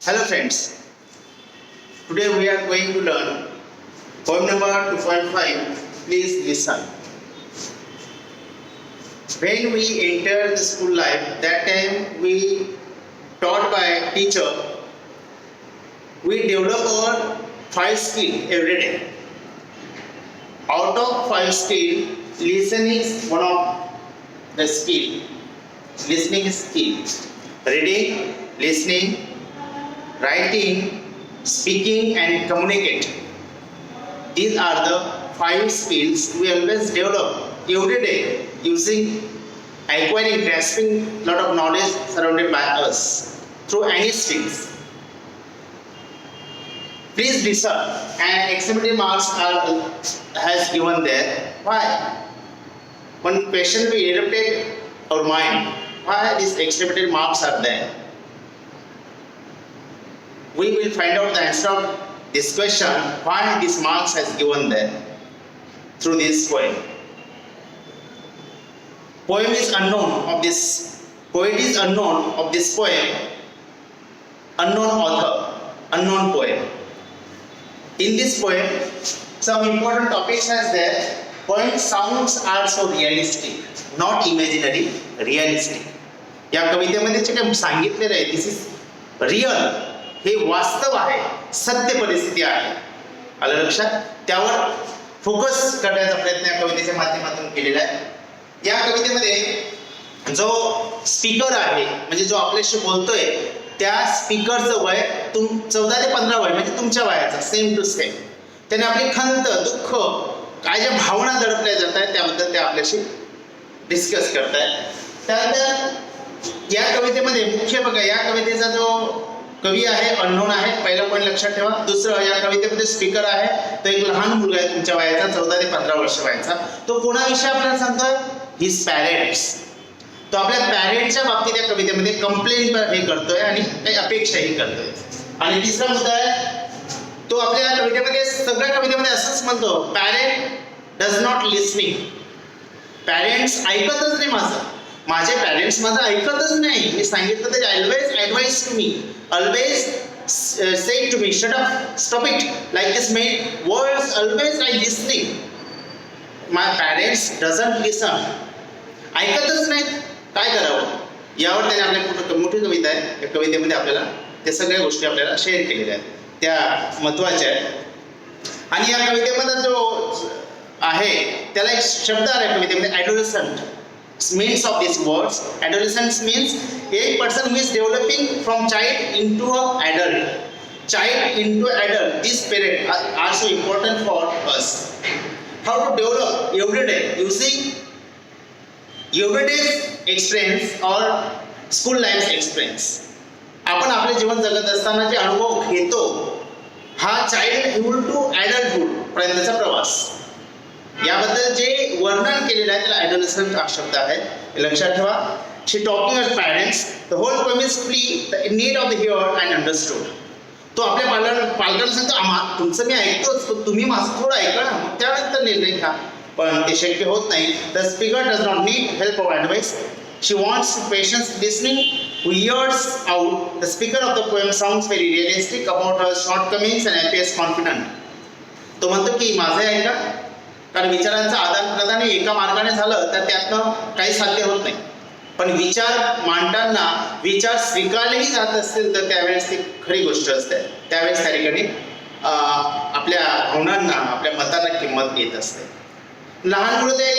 Hello friends, today we are going to learn poem number 2.5. Please listen. When we enter the school life, that time we taught by teacher, we develop our 5 skill every day. Out of 5 skill, listening is one of the skill. Listening is skill. Reading, listening, writing, speaking and communicate. These are the 5 skills we always develop every day using acquiring, grasping lot of knowledge surrounded by us through any skills. Please listen, and exclamatory marks has given there. Why? One question will interrupt our mind. Why these exclamatory marks are there? We will find out the answer of this question, why this marks has given there through this poem. Poet is unknown of this poem, unknown author, unknown poem. In this poem, some important topics has there. Poem sounds are so realistic, not imaginary, realistic. या कवितेमध्ये जे काही सांगितलेलं आहे, दिस is real, हे वास्तव आहे, सत्य परिस्थिती आहे. आलं लक्षात? त्यावर फोकस करण्याचा प्रयत्न या कवितेच्या माध्यमातून केलेला आहे. या कवितेमध्ये जो स्पीकर आहे, म्हणजे जो आपल्याशी बोलतोय, त्या स्पीकरचं वय 14 ते 15 वय, म्हणजे तुमच्या वयाचं सेम टू सेम. त्याने आपली खंत, दुःख, काय ज्या भावना दडपल्या जात आहेत त्याबद्दल ते आपल्याशी डिस्कस करतायत. त्यानंतर या कवितेमध्ये मुख्य बघा, या कवितेचा जो कवी आहे अननोन आहे, पहिला पॉईंट लक्षात ठेवा. दुसरं, या कवितेमध्ये स्पीकर आहे तो एक लहान मुलगा आहे तुमच्या वयाचा, 14 ते 15 वर्ष वयाचा. तो कोणाविषयी आपल्याला सांगतोय? His parents. तो आपल्या पॅरेंट्सच्या बाबतीत या कवितेमध्ये कंप्लेंट हे करतोय आणि काही अपेक्षाही करतोय. आणि तिसरा मुद्दा आहे, तो आपल्या कवितेमध्ये, सगळ्या कवितेमध्ये असंच म्हणतो, parent does not listening. Parents ऐकतच नाही माझे पॅरेंट्स माझं ऐकतच नाही. मी सांगितलं तरी always advice to me, always say to me, shut up, stop it, like this made words, always I listening. My parents doesn't listen. ऐकतच नाहीत, काय करावं? यावर त्याने आपल्या मोठी कविता आहे, या कवितेमध्ये आपल्याला त्या सगळ्या गोष्टी आपल्याला शेअर केलेल्या आहेत, त्या महत्त्वाच्या आहेत. आणि या कवितेमध्ये जो आहे त्याला एक शब्द आहे कवितेमध्ये, ॲडोलसंट. Means of these words, adolescence means a person who is developing from child into a adult. Child into adult. This period are so important for us. How to develop every day using everyday's experience or school life's experience. आपण आपले जीवन जगत असताना जे अनुभव घेतो, हा childhood to ॲडल्टहुड पर्यंतचा प्रवास, याबद्दल जे वर्णन केलेलं आहे त्याला ॲडोलसंट हा शब्द आहे, लक्षात ठेवा. She talking us parents, the whole poem is plea the need of the hear and understood. तो आपल्या पालकांना सांगतो, तुमचं मी ऐकतोच, पण तुम्ही माझं थोडं ऐका ना, मग त्यानंतर निर्णय घ्या. पण ते शक्य होत नाही. The speaker does not need help of advice. She wants patience listening who hears out. The speaker of the poem sounds very realistic about her shortcomings and appears confident. तो म्हणतो की माझे ऐका, कारण विचारांचं आदान प्रदान एका मार्गाने झालं तर त्यातनं काही साध्य होत नाही. पण विचार मांडताना विचार स्वीकारलेही जात असतील तर त्यावेळेस ती खरी गोष्ट असते. त्यावेळेस त्या ठिकाणी आपल्या भावनांना, आपल्या मतांना किंमत येत असते. लहान मुलं ते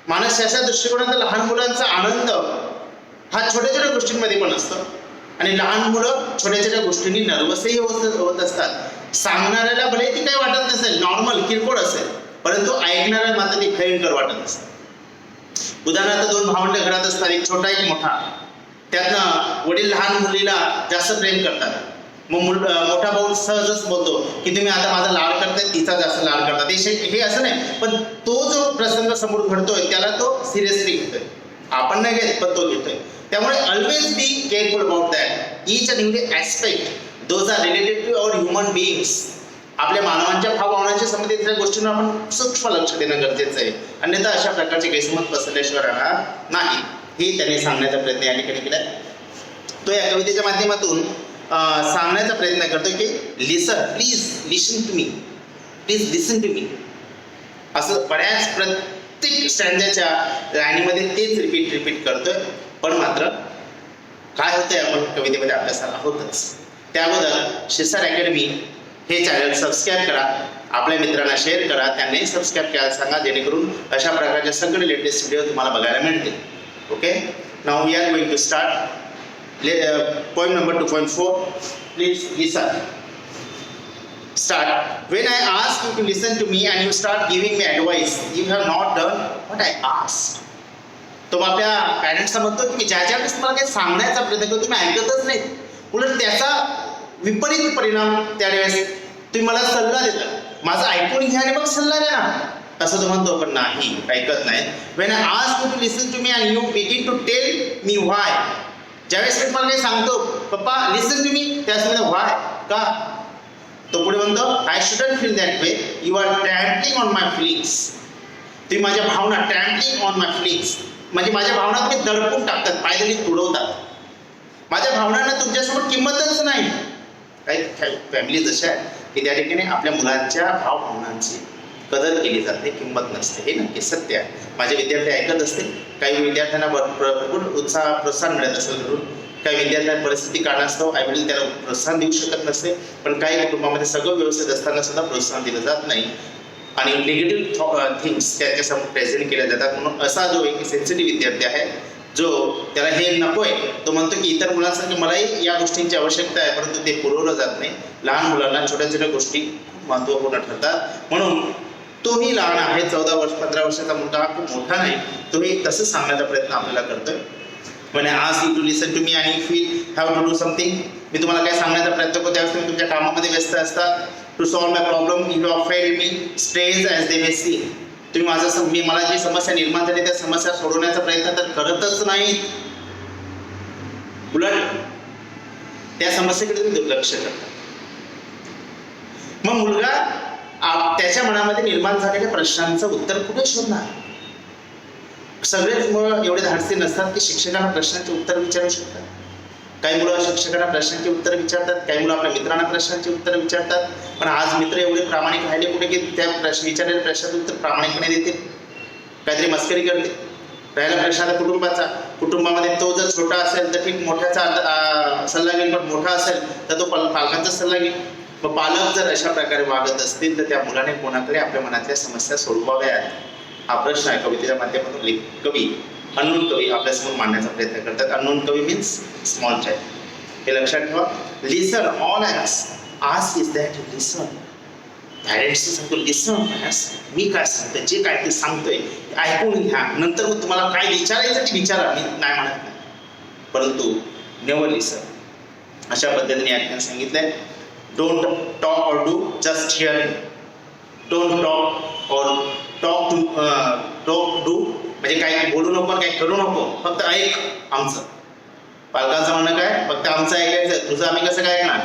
मानसशास्त्र दृष्टिकोनाचा लहान मुलांचा आनंद हा छोट्या छोट्या गोष्टींमध्ये पण असतो. आणि लहान मुलं छोट्या छोट्या गोष्टींनी नर्वसही होत असतात. सांगणाऱ्याला भले ती काही वाटत नसेल, नॉर्मल किरकोळ असेल, परंतु ऐकणाऱ्या मात्र ती भयंकर वाटत असते. उदाहरणार्थ, 2 भावंड घरात असतात, एक छोटा एक मोठा. त्यातनं वडील लहान मुलीला जास्त प्रेम करतात. मग मोठा भाऊ सहजच बोलतो की तुम्ही आता माझा लाड करताय, तिचा जास्त लाड करतात. हे असं नाही, पण तो जो प्रसंग समोर घडतोय त्याला तो सिरियसली घेतोय. आपण नाही घेत, पण तो घेतोय. त्यामुळे always be careful about that. Each and every aspect those are related to our human beings. आपल्या मानवांच्या भावभावनांच्या संबंधित गोष्टींना आपण सूक्ष्म लक्ष देणं गरजेचं आहे. अन्यथा अशा प्रकारचे गैरसमज पसरल्याशिवाय राहणार नाही. हे त्यांनी सांगण्याचा प्रयत्न या ठिकाणी केला. तो या कवितेच्या माध्यमातून सांगण्याचा प्रयत्न करतोय की listen, please listen to me, please listen to me. असं बऱ्याच प्रत्येक स्टँडच्या लाईनीमध्ये तेच रिपीट करतोय. पण मात्र काय होतंय, आपण कवितेमध्ये अभ्यासाला होतच. त्या अगोदर शिरसाट अकॅडमी हे चॅनल सबस्क्राईब करा, आपल्या मित्रांना शेअर करा, त्यांनाही सबस्क्राईब करायला सांगा, जेणेकरून अशा प्रकारचे सगळे लेटेस्ट व्हिडिओ तुम्हाला बघायला मिळतील. Okay, now we are going to start. Point number 2.4. Please listen. Start. When I ask you to listen to me and you start giving me advice, you have not done what I asked. तो आपल्या पॅरेंट्सला म्हणतो की मी ज्या वेळेस तुम्हाला काही सांगण्याचा प्रयत्न करतो तुम्ही ऐकतच नाही, उलट त्याचा विपरीत परिणाम त्यावेळेस तुम्ही मला सल्ला देता. माझं ऐकून घ्या आणि मग सल्ला द्या ना, असं तो म्हणतो. पण नाही, ऐकत नाही. When I ask you to listen to me and you begin to tell me why. ज्यावेळेस मी तुम्हाला काही सांगतो पप्पा लिसन टू मी, त्यावेळेस व्हाय, का? तो पुढे म्हणतो I shouldn't feel that way, you are trampling on my feelings. तुम्ही माझ्या भावना, ट्रॅम्पलिंग ऑन माय फीलिंग्स म्हणजे माझ्या भावना तुम्ही दडपून टाकतात, पायदळी तुडवतात. माझ्या भावनांना तुमच्यासमोर किंमतच नाही. काही फॅमिली जशा आहे की त्या ठिकाणी आपल्या मुलांच्या भावभावनांची कदर केली जाते, किंमत नसते. हे नक्की सत्य आहे. माझे विद्यार्थी ऐकत असतील, काही विद्यार्थ्यांना भरपूर उत्साह प्रोत्साहन मिळत असेल घरून, काही विद्यार्थ्यांना परिस्थिती कारणास्तव आई वडील त्याला प्रोत्साहन देऊ शकत नसते. पण काही कुटुंबामध्ये सगळं व्यवस्थित असताना सुद्धा प्रोत्साहन दिलं जात नाही आणि निगेटिव्ह थिंग्स त्याच्यासमोर प्रेझेंट केल्या जातात. म्हणून असा जो एक सेन्सिटिव्ह विद्यार्थी आहे, जो त्याला हे नकोय, तो म्हणतो की इतर मुलांसाठी मलाही या गोष्टींची आवश्यकता आहे, परंतु ते पुरवलं जात नाही. लहान मुलांना छोट्या छोट्या गोष्टी खूप महत्त्वपूर्ण ठरतात. म्हणून तोही लहान आहे, 14 वर्ष 15 वर्षाचा मुलगा खूप मोठा नाही, तोही तसंच सांगण्याचा प्रयत्न आपल्याला करतोय. When I ask you to listen to me and you feel have to do something, मी तुम्हाला काय सांगण्याचा प्रयत्न करतो त्यावेळेस तुम्ही तुमच्या कामामध्ये व्यस्त असतात. To solve my problem you have failed me, strange as they may seem. तुम्ही मला जी समस्या निर्माण झाली त्या समस्या सोडवण्याचा प्रयत्न तर करतच नाहीत, उलट त्या समस्येकडे तुम्ही दुर्लक्ष करता. मग मुलगा त्याच्या मनामध्ये निर्माण झालेल्या प्रश्नांचं उत्तर कुठे शोधणार? सगळेच मुलं एवढे धाडसी नसतात की शिक्षकांना प्रश्नांचे उत्तर विचारू शकतात. काही मुलं शिक्षकांना प्रश्नांचे उत्तर विचारतात, काही मुलं आपल्या मित्रांना प्रश्नांचे उत्तर विचारतात. पण आज मित्र एवढे प्रामाणिक राहिले कुठे की त्या विचारलेल्या प्रश्नाचं उत्तर प्रामाणिकपणे देतील, काहीतरी मस्करी करतील. राहिला प्रश्न आता कुटुंबाचा, कुटुंबामध्ये तो जर छोटा असेल तर ठीक मोठ्याचा सल्ला घेईल, पण मोठा असेल तर तो पालकांचा सल्ला घेईल. मग पालक जर अशा प्रकारे वागत असतील तर त्या मुलाने कोणाकडे आपल्या मनातल्या समस्या सोडवाव्यात, हा प्रश्न आहे कवितेच्या माध्यमातून कवी, अननोन कवी आपल्यासमोर मांडण्याचा प्रयत्न करतात. अननोन कवी मीन्स स्मॉल चाइल्ड. हे लक्षात ठेवा. Listen, all I ask is that you listen. Parents सांगतो लिसन, मी काय सांगतोय, जे काय ते सांगतोय ऐकून घ्या, नंतर मग तुम्हाला काय विचारायचं ते विचारा, मी नाही म्हणत नाही, परंतु नेव्हर लिसन. अशा पद्धतीने या सांगितलंय. Don't talk or do, just hear him. Don't talk or talk do म्हणजे काही बोलू नको, काही करू नको, फक्त ऐक आमचं. पालकांचं म्हणणं काय, फक्त आमचं ऐकायचं, तुझं आम्ही कसं काय ऐकणार?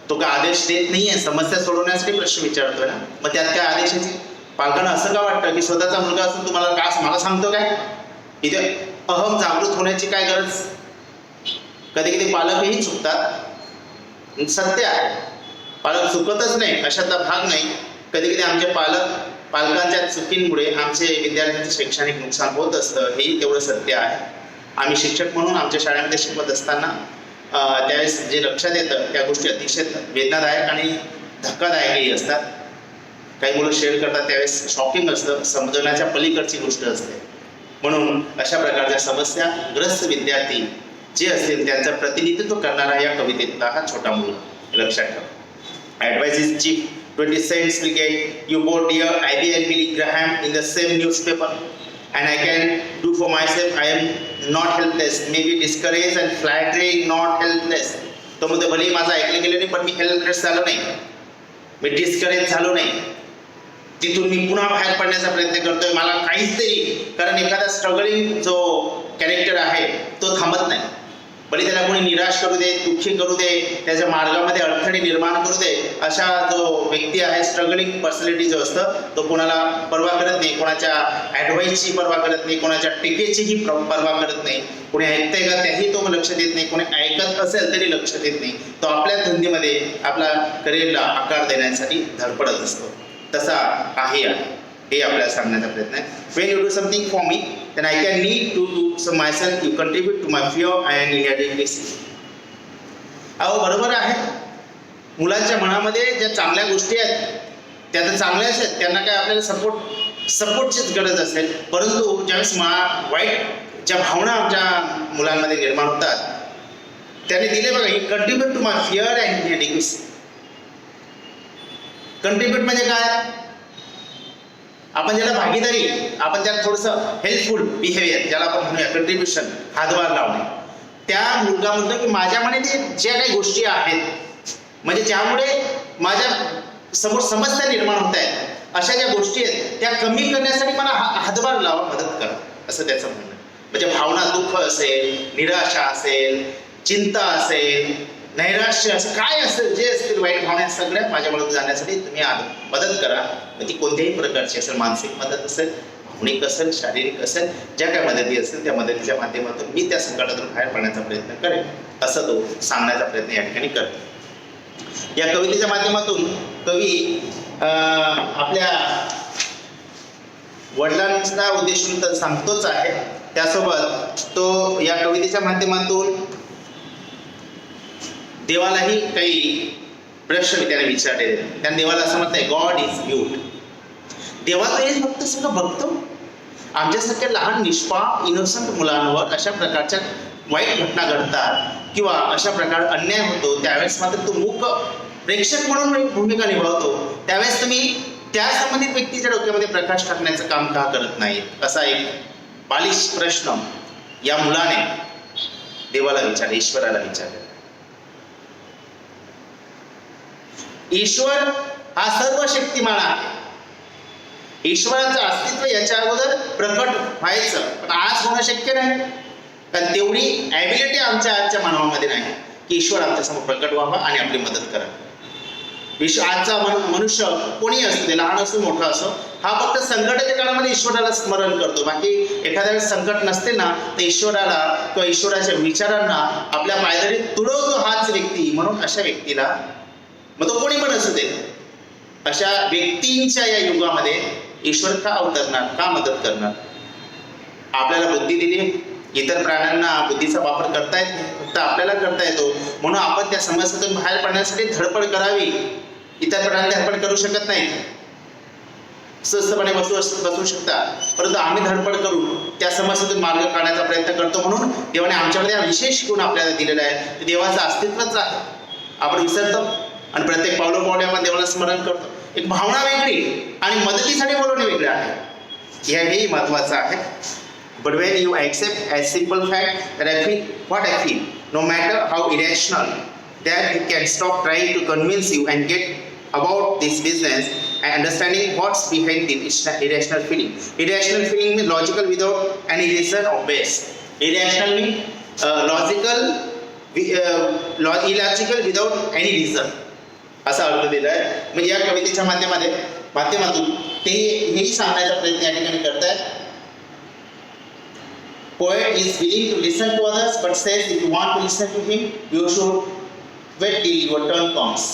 तो काय आदेश देत नाहीये, समस्या सोडवण्यासाठी प्रश्न विचारतोय ना. मग त्यात काय आदेशाची? पालकांना असं का वाटतं की स्वतःचा मुलगा असून तुम्हाला का मला सांगतो काय? इथे अहम जागृत होण्याची काय गरज? कधी कधी पालकही चुकतात, सत्य आहे, पालक चुकतच नाही अशातला भाग नाही. कधी कधी आमचे पालकांच्या चुकींमुळे आमचे विद्यार्थ्यांचं शैक्षणिक नुकसान होत असतं, हेही तेवढं सत्य आहे. आम्ही शिक्षक म्हणून आमच्या शाळेमध्ये शिकवत असताना त्यावेळेस जे लक्षात येतं त्या गोष्टी अतिशय वेदनादायक आणि धक्कादायकही असतात. काही मुलं शेअर करतात त्यावेळेस शॉकिंग असतं, समजण्याच्या पलीकडची गोष्ट असते. म्हणून अशा प्रकारच्या समस्या ग्रस्त विद्यार्थी जे असतील त्यांचं प्रतिनिधित्व करणारा या कवितेतला हा छोटा मुलगा. लक्षात ठेवा. Advice is cheap. 20 cents will get you both dear IB and Billy Graham in the same newspaper. And I can do for myself. I am not helpless. Maybe discouraged and flattering, not helpless. तो म्हणतो भले माझं ऐकलं गेलं नाही, पण मी helpless झालो नाही, मी डिस्करेज झालो नाही. तिथून मी पुन्हा बाहेर पडण्याचा प्रयत्न करतोय. मला काहीच तरी, कारण एखादा स्ट्रगलिंग जो कॅरेक्टर आहे तो थांबत नाही. भले त्याला कोणी निराश करू दे, दुःखी करू दे, त्याच्या मार्गामध्ये अडथळे निर्माण करू दे, अशा जो व्यक्ती आहे, स्ट्रगलिंग पर्सनॅलिटी जो असतं, तो कोणाला पर्वा करत नाही, कोणाच्या ॲडवाईसची पर्वा करत नाही, कोणाच्या टीकेचीही पर्वा करत नाही. कोणी ऐकतंय का त्याही तो लक्ष देत नाही, कोणी ऐकत असेल तरी लक्ष देत नाही. तो आपल्या धंदीमध्ये आपला करिअरला आकार देण्यासाठी धडपडत असतो. तसा काही आहे, हे आपल्याला सांगण्याचा प्रयत्न आहे. Wien you do something for me, then I can need to do some myself, you contribute to my fear and inadequacy. अहो बरोबर आहे, मुलांच्या मनामध्ये ज्या चांगल्या गोष्टी आहेत त्या तर चांगल्याच आहेत, त्यांना काय आपल्याला सपोर्टचीच गरज असेल. परंतु ज्यावेळेस वाईट ज्या भावना आमच्या मुलांमध्ये निर्माण होतात, त्याने दिले बघा, ही contribute to my fear and inadequacy. Contribute म्हणजे काय? आपण ज्याला भागीदारी, आपण त्याला थोडंसं हेल्पफुल बिहेवियर, ज्याला आपण म्हणूया कंट्रीब्युशन, हातभार लावणे. त्या मुलगा म्हणतो की माझ्या मनात ज्या काही गोष्टी आहेत, म्हणजे ज्यामुळे माझ्या समोर समस्या निर्माण होत आहेत, अशा ज्या गोष्टी आहेत त्या कमी करण्यासाठी मला हातभार लावा, मदत करा, असं त्याचं म्हणणं. म्हणजे भावना, दुःख असेल, निराशा असेल, चिंता असेल, नैराश्य असं काय असेल, जे असतील वाईट भावना, सगळ्या माझ्याकडून जाण्यासाठी तुम्ही मदत करा. ती कोणत्याही प्रकारची असेल, मानसिक मदत असेल, भावनिक असेल, शारीरिक असेल, ज्या काय मदती असेल त्या मदतीच्या माध्यमातून मी त्या संकटातून बाहेर पडण्याचा प्रयत्न करेन, असं तो सांगण्याचा प्रयत्न या ठिकाणी करतो. या कवितेच्या माध्यमातून कवी आपल्या वडिलांचा उद्देशून तर सांगतोच आहे, त्यासोबत तो या कवितेच्या माध्यमातून देवालाही काही प्रश्न त्याने विचारले. त्याने देवाला असं म्हणत आहे, गॉड इज म्यूट. देवा तर हेच फक्त सगळं बघतो. आमच्यासारख्या लहान निष्पाप इनोसंट मुलांवर अशा प्रकारच्या वाईट घटना घडतात किंवा अशा प्रकार अन्याय होतो, त्यावेळेस मात्र तो मूक प्रेक्षक म्हणून भूमिका निभावतो. त्यावेळेस तुम्ही त्या संबंधित व्यक्तीच्या डोक्यामध्ये प्रकाश टाकण्याचं काम का करत नाही, असा एक बालिश प्रश्न या मुलाने देवाला विचारला, ईश्वराला विचारला. ईश्वर हा सर्व शक्तिमान आहे. ईश्वराचं अस्तित्व याच्या अगोदर प्रकट व्हायचं, पण आज होणं शक्य नाही, कारण तेवढी ॲबिलिटी आजच्या मानवामध्ये नाही की ईश्वर आमच्यासमोर प्रकट व्हावा आणि आपली मदत करा. आजचा मनुष्य कोणी असू दे, लहान असो मोठा असो, हा फक्त संकटाच्या काळामध्ये ईश्वराला स्मरण करतो. बाकी एखाद्या वेळेस संकट नसते ना, तर ईश्वराला किंवा ईश्वराच्या विचारांना आपल्या पायदळीत तुडवतो हाच व्यक्ती. म्हणून अशा व्यक्तीला, मग तो कोणी पण असू दे, अशा व्यक्तींच्या या युगामध्ये ईश्वर का अवतरणार, का मदत करणार? आपल्याला बुद्धी दिली, इतर प्राण्यांना बुद्धीचा वापर करता येत नाही, फक्त आपल्याला करता येतो. म्हणून आपण त्या समस्येतून बाहेर पडण्यासाठी धडपड करावी. इतर प्राणी धडपड करू शकत नाही, स्वस्तपणे बसू शकतात, परंतु आम्ही धडपड करून त्या समस्येतून मार्ग काढण्याचा प्रयत्न करतो. म्हणून देवाने आमच्यामध्ये हा विशेष गुण आपल्याला दिलेला आहे. देवाचं अस्तित्वच आहे, आपण विसरतो आणि प्रत्येक पावलोपावले आपण देवाला स्मरण करतो. एक भावना वेगळी आणि मदतीसाठी बोलवणे वेगळे आहे, हेही महत्वाचं आहे. But when you accept as simple fact that I feel what I feel, no matter how irrational, that it can stop trying to convince you and get about this business and understanding what's behind the irrational feeling. Irrational feeling means logical without any reason or base. Irrational means logical, illogical without any reason. असा अर्थ दिला आहे. म्हणजे या कवितेच्या माध्यमातून ते हेही सांगण्याचा प्रयत्न या ठिकाणी करतायत. Poet is willing to listen to others, but says if you want to listen to him, you should wait till your turn comes.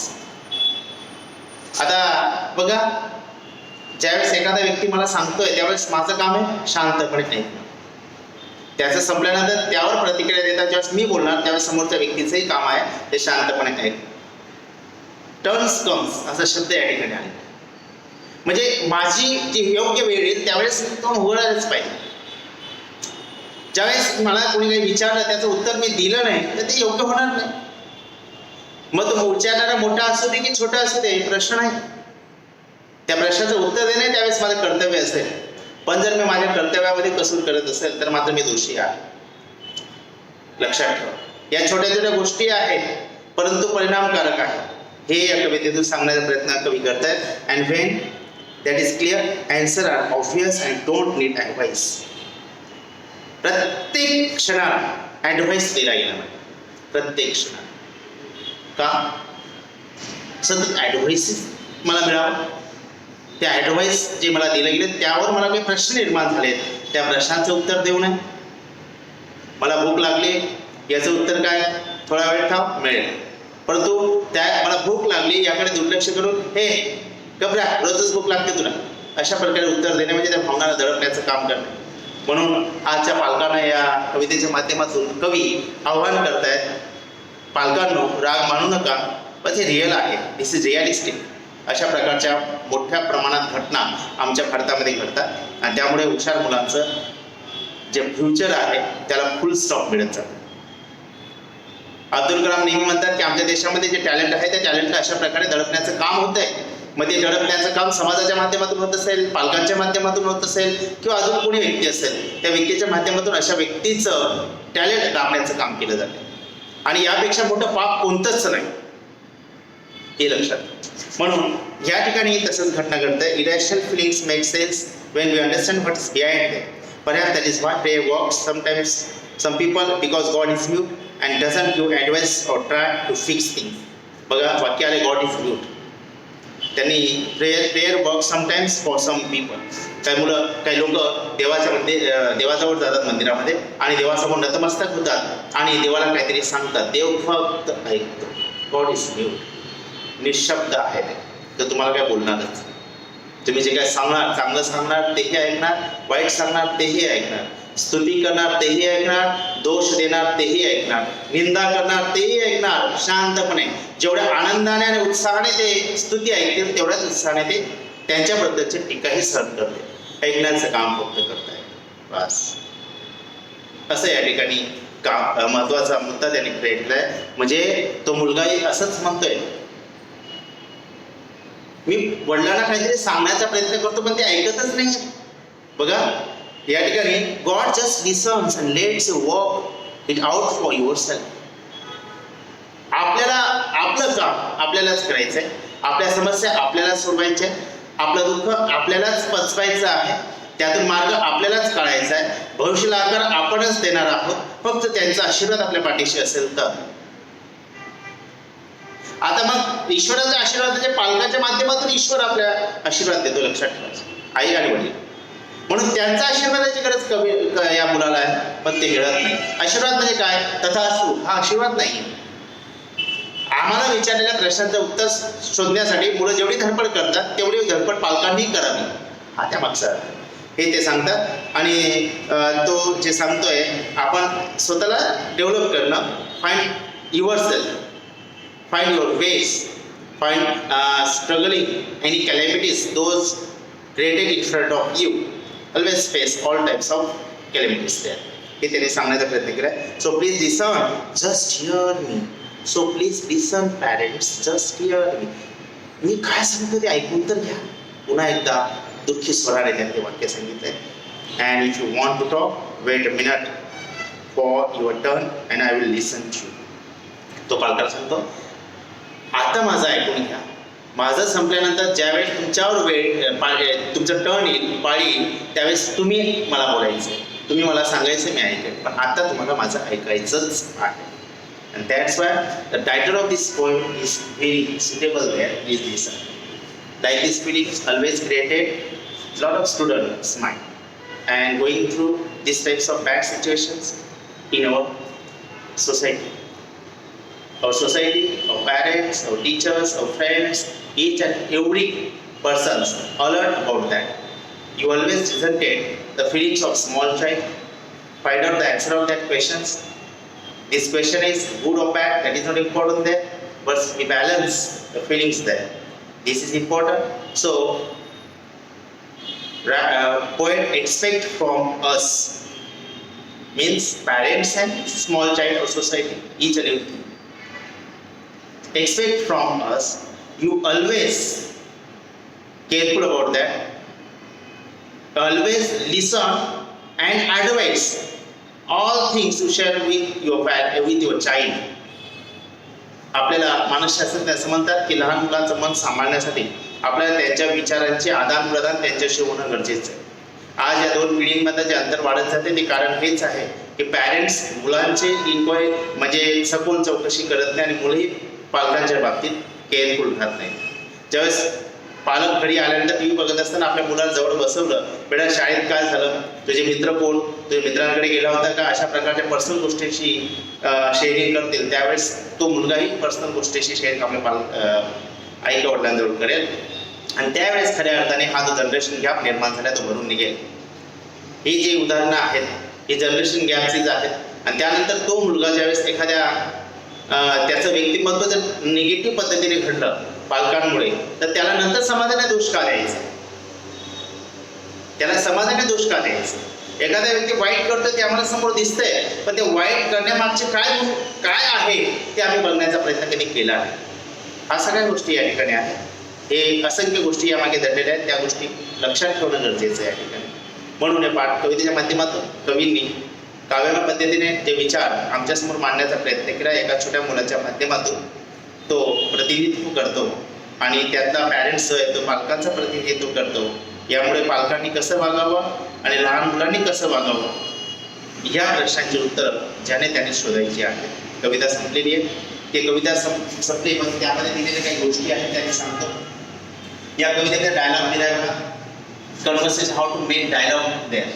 आता बघा, ज्यावेळेस एखादा व्यक्ती मला सांगतोय त्यावेळेस माझं काम आहे शांतपणे ऐकणं. त्याचं संपल्यानंतर त्यावर प्रतिक्रिया देतात. ज्यावेळेस मी बोलणार त्यावेळेस समोरच्या व्यक्तीचंही काम आहे ते शांतपणे ऐकणं. टर्न्स कम्स असा शब्द या ठिकाणी आहे. म्हणजे माझी जी योग्य वेळ येईल त्यावेळेस तो उघडायलाच पाहिजे. ज्यावेळेस मला कोणी काही विचारलं त्याचं उत्तर मी दिलं नाही तर ते योग्य होणार नाही. मग तो विचारणारा मोठा असू दे की छोटा असू दे, प्रश्न नाही. त्या प्रश्नाचं उत्तर देणे त्यावेळेस माझं कर्तव्य असेल. पण जर मी माझ्या कर्तव्यामध्ये कसूर करत असेल तर मात्र मी दोषी आहे. लक्षात ठेवा, या छोट्या छोट्या गोष्टी आहेत परंतु परिणामकारक आहे. हे या कवितेतून सांगण्याचा प्रयत्न कवी करतायत. And when that is clear, answer are obvious and don't need advice. प्रत्येक क्षणात ॲडवाइस दिला गेला नाही. प्रत्येक क्षणात. का? सतत ॲडव्हाइसेस मला मिळावं, त्या ॲडव्हाइस जे मला दिले गेले त्यावर मला काही प्रश्न निर्माण झालेत, त्या प्रश्नांचं उत्तर देऊ नये. मला भूक लागली, याचं उत्तर काय? थोडा वेळ थांब, मिळेल. परंतु त्या मला भूक लागली याकडे दुर्लक्ष करून हे घबरा, रोजच भूक लागते तुला, अशा प्रकारे उत्तर देणे म्हणजे त्या भावनाला दडपण्याचं काम करणे. म्हणून आजच्या पालकांना या कवितेच्या माध्यमातून कवी आव्हान करतायत, पालकांनो राग मानू नका, पण हे रिअल आहे, दिस इज रिअलिस्टिक. अशा प्रकारच्या मोठ्या प्रमाणात घटना आमच्या भारतामध्ये घडतात आणि त्यामुळे हुशार मुलांचं जे फ्युचर आहे त्याला फुल स्टॉप मिळत जातं. अब्दुल कलाम नेहमी म्हणतात की आमच्या देशामध्ये जे टॅलेंट आहे त्या टॅलेंटला अशा प्रकारे दडपण्याचं काम होत आहे. मग ते दडपण्याचं काम समाजाच्या माध्यमातून होत असेल, पालकांच्या माध्यमातून होत असेल किंवा अजून कोणी व्यक्ती असेल, त्या व्यक्तीच्या माध्यमातून अशा व्यक्तीचं टॅलेंट दाबण्याचं काम केलं जातं. आणि यापेक्षा मोठं पाप कोणतंच नाही, हे लक्षात. म्हणून या ठिकाणी तसंच घटना घडतं. Irrational feelings make sense when we understand what is behind them. Perhaps that is why prayer works sometimes. Some people, because God is mute and doesn't give advice or try to fix things. बघा वाक्य आले, God is mute. त्यांनी prayer works sometimes for some people. काही लोक देवाजवळ जातात मंदिरामध्ये आणि देवासमोर नतमस्तक होतात आणि देवाला काहीतरी सांगतात. देव फक्त ऐकतो. गॉड इज म्यूट, निशब्द आहे ते, तर तुम्हाला काय बोलणारच. तुम्ही जे काय सांगणार, चांगलं सांगणार तेही ऐकणार, वाईट सांगणार तेही ऐकणार, स्तुती करणार तेही ऐकणार, दोष देणार तेही ऐकणार, निंदा करणार तेही ऐकणार. शांतपणे जेवढ्या आनंदाने आणि उत्साहाने ते स्तुती ऐकतील तेवढ्याच उत्साहाने ते त्यांच्याबद्दलची टीकाही सहन करते. ऐकण्याचं काम फक्त करताय बस. असं या ठिकाणी महत्वाचा मुद्दा त्यांनी केलाय. म्हणजे तो मुलगाही असंच म्हणतोय, मी वडिलांना काहीतरी सांगण्याचा प्रयत्न करतो पण ते ऐकतच नाही. बघा या ठिकाणी God just lessons and let's you work it out for yourself. आपल्याला आपलं काम आपल्यालाच करायचंय, आपल्या समस्या आपल्यालाच सोडवायच्या, आपलं दुःख आपल्यालाच पचवायचं आहे, त्यातून मार्ग आपल्यालाच काढायचा आहे, भविष्याला आकार आपणच देणार आहोत, फक्त त्यांचा आशीर्वाद आपल्या पाठीशी असेल तर. आता मग ईश्वराच्या आशीर्वादाच्या पालकाच्या माध्यमातून ईश्वर आपल्या आशीर्वाद देतो, लक्षात ठेवायचं, आई आणि वडील. म्हणून त्यांचा आशीर्वादाची गरज कमी या मुलाला आहे, पण ते मिळत नाही. आशीर्वाद म्हणजे काय? तथास्तु हा आशीर्वाद नाही. आम्हाला विचारलेल्या प्रश्नांचं उत्तर शोधण्यासाठी मुलं जेवढी धडपड करतात तेवढी धडपड पालकांनी करावी, हा त्या मागचा हे ते सांगतात. आणि तो जे सांगतोय आपण स्वतःला डेव्हलप करणं, find your self, find your ways, find struggling any calamities, those created in front of you. Always face all types of calamities there. हे त्याने सांगण्याचा प्रयत्न केला. So please listen, just hear me. So please listen parents, just hear me. मी काय सांगतो ते ऐकून तर घ्या. पुन्हा एकदा दुःखी स्वराने त्याने ते वाक्य सांगितलंय. And if you want to talk, wait a minute for your turn and I will listen to you. तो पालकाला सांगतो, आता माझं ऐकून घ्या, माझं संपल्यानंतर ज्यावेळेस तुमच्यावर तुमचं टर्न येईल, पाळी येईल, त्यावेळेस तुम्ही मला बोलायचं, तुम्ही मला सांगायचं, मी ऐकेन, पण आता तुम्हाला माझं ऐकायचंच आहे. And that's why the title of this poem is very suitable there. Please listen. Like this feeling is always created lot of students' mind and going through these types of bad situations in our society. Our society, our parents, our teachers, our friends, each and every person alert about that. You always presented the feelings of small child, find out the answer of that questions. This question is good or bad, that is not important there, but we balance the feelings there. This is important. So, poet expect from us, means parents and small child or society, each and everything. Expect from us, you always careful about that, always listen and advise all things to share with your child. आपल्याला मानसशास्त्रज्ञ असं म्हणतात की लहान मुलांचं मन सांभाळण्यासाठी आपल्याला त्यांच्या विचारांचे आदान प्रदान त्यांच्याशी होणं गरजेचं आहे. आज या दोन पिढींमध्ये जे अंतर वाढत जाते ते कारण हेच आहे की पॅरेंट्स मुलांचे इन्क्वायरी म्हणजे सखोल चौकशी करत नाही आणि मुलंही पालकांच्या बाबतीत केअरफुल राहत नाही. ज्यावेळेस पालक घरी आल्यानंतर टी व्ही बघत असताना आपल्या मुलाला जवळ बसवलं, बेटा शाळेत काय झालं, तुझे मित्र कोण, तुझ्या मित्रांकडे गेला होता का, अशा प्रकारच्या पर्सनल गोष्टींशी शेअरिंग करतील. त्यावेळेस तो मुलगाही पर्सनल गोष्टींशी शेअरिंग आपल्या आईच्या वडिलांजवळ करेल आणि त्यावेळेस खऱ्या अर्थाने हा जो जनरेशन गॅप निर्माण झाला तो भरून निघेल. ही जी उदाहरणं आहेत ही जनरेशन गॅपचीच आहेत. आणि त्यानंतर तो मुलगा ज्यावेळेस एखाद्या त्याचं व्यक्तिमत्व जर निगेटिव्ह पद्धतीने घडलं पालकांमुळे, तर त्याला नंतर समाजाने दोष का द्यायचा, त्याला समाजाने दोष का द्यायचा. एखादा व्यक्ती वाईट करतो ते आम्हाला समोर दिसतंय, पण ते वाईट करण्यामागचे काय आहे ते आम्ही बघण्याचा प्रयत्न कधी केला आहे. हा सगळ्या गोष्टी या ठिकाणी आहेत. हे असंख्य गोष्टी यामागे दडलेल्या आहेत, त्या गोष्टी लक्षात ठेवणं गरजेचं आहे या ठिकाणी. म्हणून हे पाठ कवितेच्या माध्यमातून कवींनी काव्याच्या पद्धतीने जे विचार आमच्यासमोर मांडण्याचा प्रयत्न केला, एका छोट्या मुलाच्या माध्यमातून तो प्रतिनिधित्व करतो आणि त्यातला पॅरेंट्स जो आहे तो पालकांचं प्रतिनिधित्व करतो. यामुळे पालकांनी कसं वागावं आणि लहान मुलांनी कसं वागावं या प्रश्नांची उत्तर ज्याने त्याने शोधायची आहे. कविता संपलेली आहे. ते कविता संपली पण त्यामध्ये दिलेल्या काही गोष्टी आहेत त्या मी सांगतो. या कवितेचा डायलॉग दिला आहे बघा, conversation, how to make dialogue there.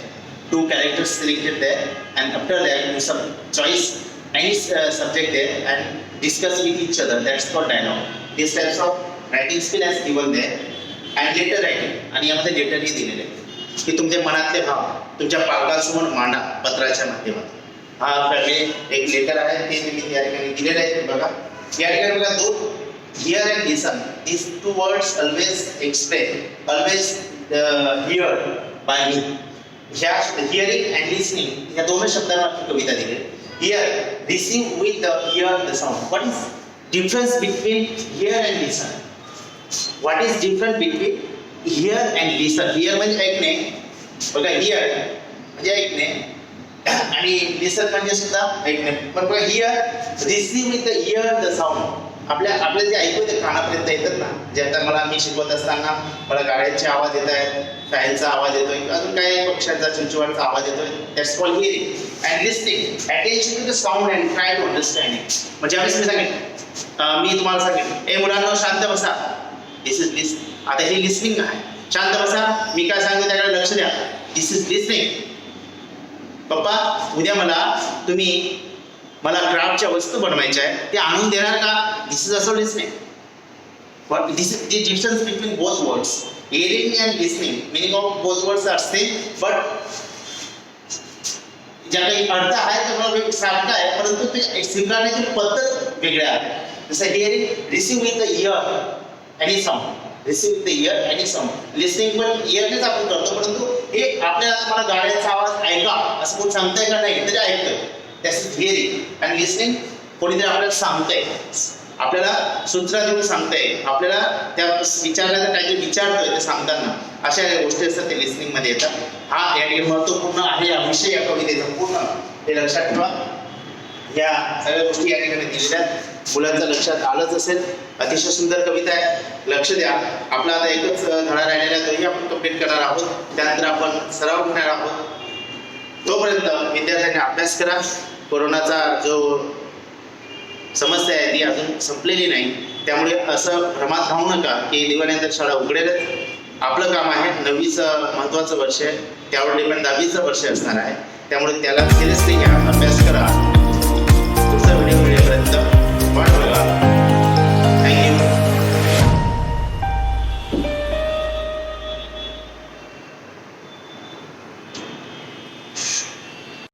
2 characters selected there, and after that you some choice any subject there and discuss with each other. That's called dialogue. These types of writing skill has given there, and letter writing. आणि यामध्ये letter ही दिलेले आहे की तुमचे मनातले भाव तुमच्या पालकांसमोर मांडा पत्राच्या माध्यमातून. हा फॅमिली एक लेटर आहे ते मी या ठिकाणी दिलेलं आहे बघा. या ठिकाणी बघा दोन hear and listen. These 2 words always explain, always heard by me. ह्या हिअरिंग अँड लिसनिंग या दोन शब्दांवर कविता दिली. Here, receive with the here the sound. What is difference between here and listen? What is difference between here and listen? Here म्हणजे ऐकणे बघा, here म्हणजे ऐकणे आणि लिसन म्हणजे सुद्धा ऐकणे. पण बघा here, receive with the here the sound. आपल्या जे ऐकू ते कानापर्यंत येतात ना. जे आता मला मी शिकवत असताना मला गाड्यांचे आवाज येत आहेत, फॅनचा आवाज येतोय, अजून काही पक्ष्यांचा चिंचवाडचा आवाज येतोय. That's called hearing and listening. Attention to the sound and try to understand it. म्हणजे आम्ही सांगितलं, मी तुम्हाला सांगितलं, ए मुलांना शांत बसा, दिस इज लिसनिंग. आता हे लिसनिंग आहे. शांत बसा, मी काय सांगतो त्याकडे लक्ष द्या, दिस इज लिसनिंग. पप्पा उद्या तुम्ही मला क्राफ्टच्या वस्तू बनवायच्या आहे, ते आणून देणार का? दिस इज असो listening. What this is the difference between both words. Hearing and listening, meaning of both words are same, but ज्या काही अर्थ आहे तो सारखा आहे, परंतु ते स्वीकारण्याची पद्धत वेगळी आहे. जसं hearing, receive with the year any sound, receive with the year any sound. Listening पण इयरनेच आपण करतो, परंतु हे आपल्याला तुम्हाला गाड्याचा आवाज ऐका असं कोण सांगताय का? नाही, तरी ऐकतोय. That's is hearing. आणि लिसनिंग कोणीतरी आपल्याला सांगतंय, आपल्याला सूचना देऊन सांगताय, आपल्याला त्या विचारण्याचा काहीतरी विचारतोय ते सांगताना, अशा या गोष्टी असतात ते लिसनिंग मध्ये येतात. हा या ठिकाणी महत्वपूर्ण आहे हा विषय या कवितेचा पूर्ण, हे लक्षात ठेवा. या सगळ्या गोष्टी या ठिकाणी दिलेल्या मुलांच्या लक्षात आलंच असेल. अतिशय सुंदर कविता आहे, लक्ष द्या. आपला आता एकच धडा राहिलेला आहे, तोही आपण कंप्लीट करणार आहोत. त्यानंतर आपण सराव घेणार आहोत. तोपर्यंत विद्यार्थ्यांनी अभ्यास करा. कोरोनाचा जो समस्या आहे ती अजून संपलेली नाही, त्यामुळे असं भ्रमात राहू नका की दिवाळीनंतर शाळा उघडेलच. आपलं काम आहे, 9वीचं महत्त्वाचं वर्ष आहे, त्यावर डिपेंड 10वीचं वर्ष असणार आहे, त्यामुळे त्याला सिरियसली घ्या, अभ्यास करा.